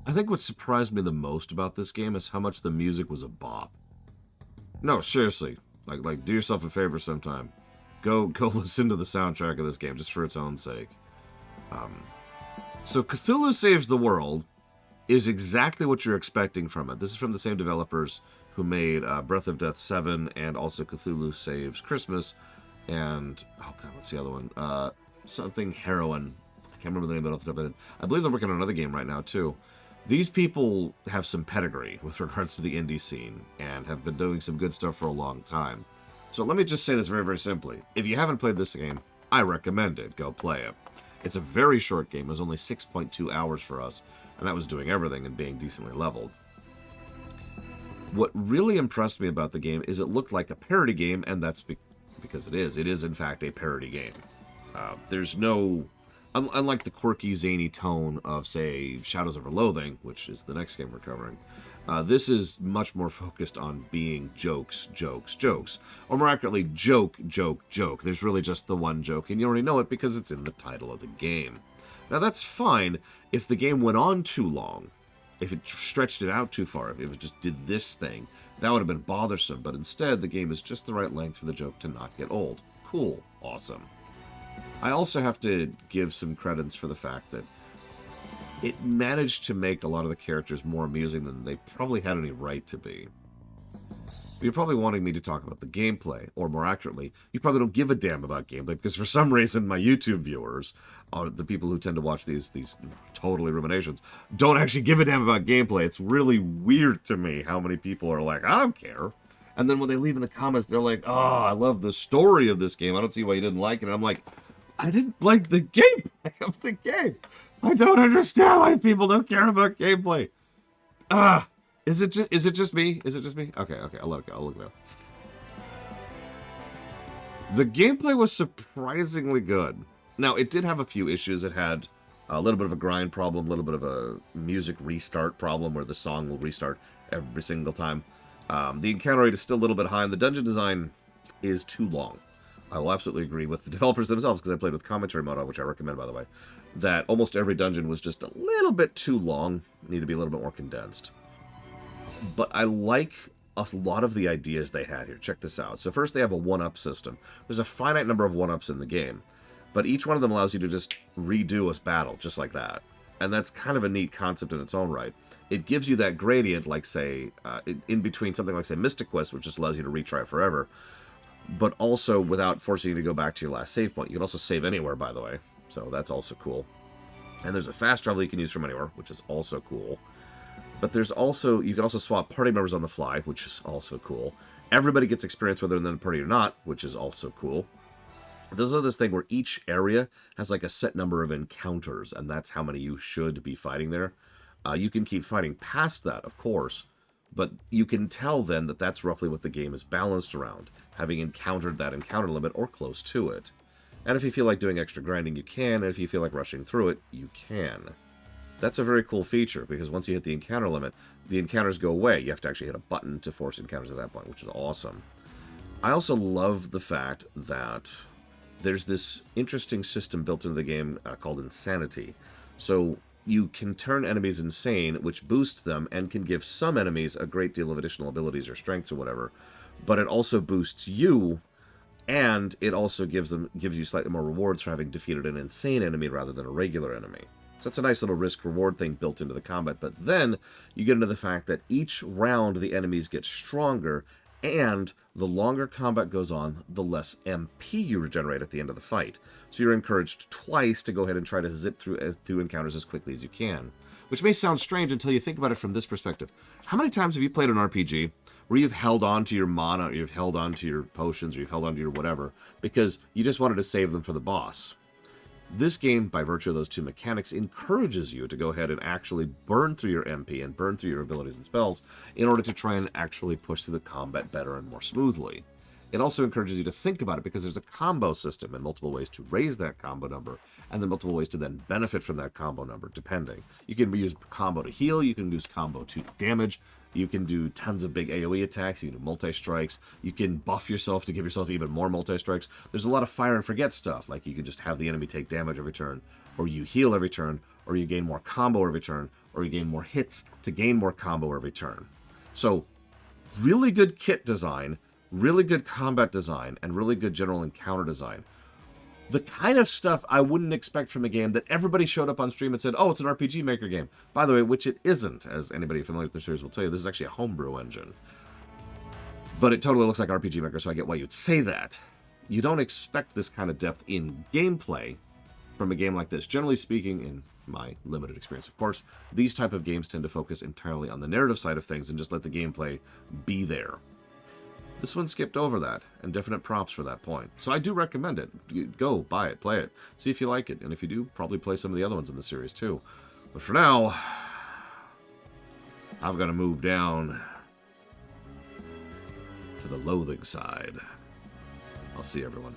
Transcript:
I think what surprised me the most about this game is how much the music was a bop. No, seriously. Like do yourself a favor sometime. Go listen to the soundtrack of this game just for its own sake. So Cthulhu Saves the World is exactly what you're expecting from it. This is from the same developers who made Breath of Death 7 and also Cthulhu Saves Christmas and oh god, what's the other one? Something Heroine. I can't remember the name of it. I believe they're working on another game right now too. These people have some pedigree with regards to the indie scene and have been doing some good stuff for a long time. So let me just say this very, very simply. If you haven't played this game, I recommend it. Go play it. It's a very short game. It was only 6.2 hours for us, and that was doing everything and being decently leveled. What really impressed me about the game is it looked like a parody game, and that's because it is. It is, in fact, a parody game. There's no... Unlike the quirky, zany tone of, say, Shadows of Loathing, which is the next game we're covering, this is much more focused on being jokes, jokes, jokes. Or more accurately, joke, joke, joke. There's really just the one joke, and you already know it because it's in the title of the game. Now, that's fine if the game went on too long, if it stretched it out too far, if it just did this thing. That would have been bothersome, but instead, the game is just the right length for the joke to not get old. Cool. Awesome. I also have to give some credits for the fact that it managed to make a lot of the characters more amusing than they probably had any right to be. You're probably wanting me to talk about the gameplay, or more accurately, you probably don't give a damn about gameplay, because for some reason my YouTube viewers, the people who tend to watch these totally ruminations, don't actually give a damn about gameplay. It's really weird to me how many people are like, I don't care. And then when they leave in the comments, they're like, oh, I love the story of this game. I don't see why you didn't like it. And I'm like, I didn't like the gameplay of the game. I don't understand why people don't care about gameplay. Is it just me? Is it just me? Okay, I'll let it go. I'll look it up. The gameplay was surprisingly good. Now, it did have a few issues. It had a little bit of a grind problem, a little bit of a music restart problem where the song will restart every single time. The encounter rate is still a little bit high, and the dungeon design is too long. I will absolutely agree with the developers themselves, because I played with commentary mode on, which I recommend, by the way, that almost every dungeon was just a little bit too long, need to be a little bit more condensed. But I like a lot of the ideas they had here. Check this out. So first they have a one-up system. There's a finite number of one-ups in the game, but each one of them allows you to just redo a battle, just like that. And that's kind of a neat concept in its own right. It gives you that gradient, like, say, in between something like, say, Mystic Quest, which just allows you to retry forever, but also without forcing you to go back to your last save point. You can also save anywhere, by the way, so that's also cool. And there's a fast travel you can use from anywhere, which is also cool. But there's also, you can also swap party members on the fly, which is also cool. Everybody gets experience whether they're in the party or not, which is also cool. There's this thing where each area has like a set number of encounters, and that's how many you should be fighting there. You can keep fighting past that, of course, but you can tell then that that's roughly what the game is balanced around, having encountered that encounter limit or close to it. And if you feel like doing extra grinding, you can, and if you feel like rushing through it, you can. That's a very cool feature, because once you hit the encounter limit, the encounters go away. You have to actually hit a button to force encounters at that point, which is awesome. I also love the fact that there's this interesting system built into the game called Insanity. So you can turn enemies insane, which boosts them and can give some enemies a great deal of additional abilities or strengths or whatever. But it also boosts you, and it also gives you slightly more rewards for having defeated an insane enemy rather than a regular enemy. So that's a nice little risk-reward thing built into the combat. But then you get into the fact that each round the enemies get stronger, and the longer combat goes on, the less MP you regenerate at the end of the fight. So you're encouraged twice to go ahead and try to zip through encounters as quickly as you can. Which may sound strange until you think about it from this perspective. How many times have you played an RPG where you've held on to your mana, or you've held on to your potions, or you've held on to your whatever, because you just wanted to save them for the boss? This game, by virtue of those two mechanics, encourages you to go ahead and actually burn through your MP and burn through your abilities and spells in order to try and actually push through the combat better and more smoothly. It also encourages you to think about it, because there's a combo system and multiple ways to raise that combo number, and then multiple ways to then benefit from that combo number, depending. You can use combo to heal, you can use combo to damage, you can do tons of big AoE attacks, you can do multi-strikes, you can buff yourself to give yourself even more multi-strikes. There's a lot of fire and forget stuff, like you can just have the enemy take damage every turn, or you heal every turn, or you gain more combo every turn, or you gain more hits to gain more combo every turn. So, really good kit design, really good combat design, and really good general encounter design. The kind of stuff I wouldn't expect from a game that everybody showed up on stream and said, oh, it's an RPG Maker game. By the way, which it isn't, as anybody familiar with the series will tell you. This is actually a homebrew engine. But it totally looks like RPG Maker, so I get why you'd say that. You don't expect this kind of depth in gameplay from a game like this. Generally speaking, in my limited experience, of course, these type of games tend to focus entirely on the narrative side of things and just let the gameplay be there. This one skipped over that, and definite props for that point. So I do recommend it. Go, buy it, play it, see if you like it, and if you do, probably play some of the other ones in the series too. But for now, I've got to move down to the loathing side. I'll see everyone.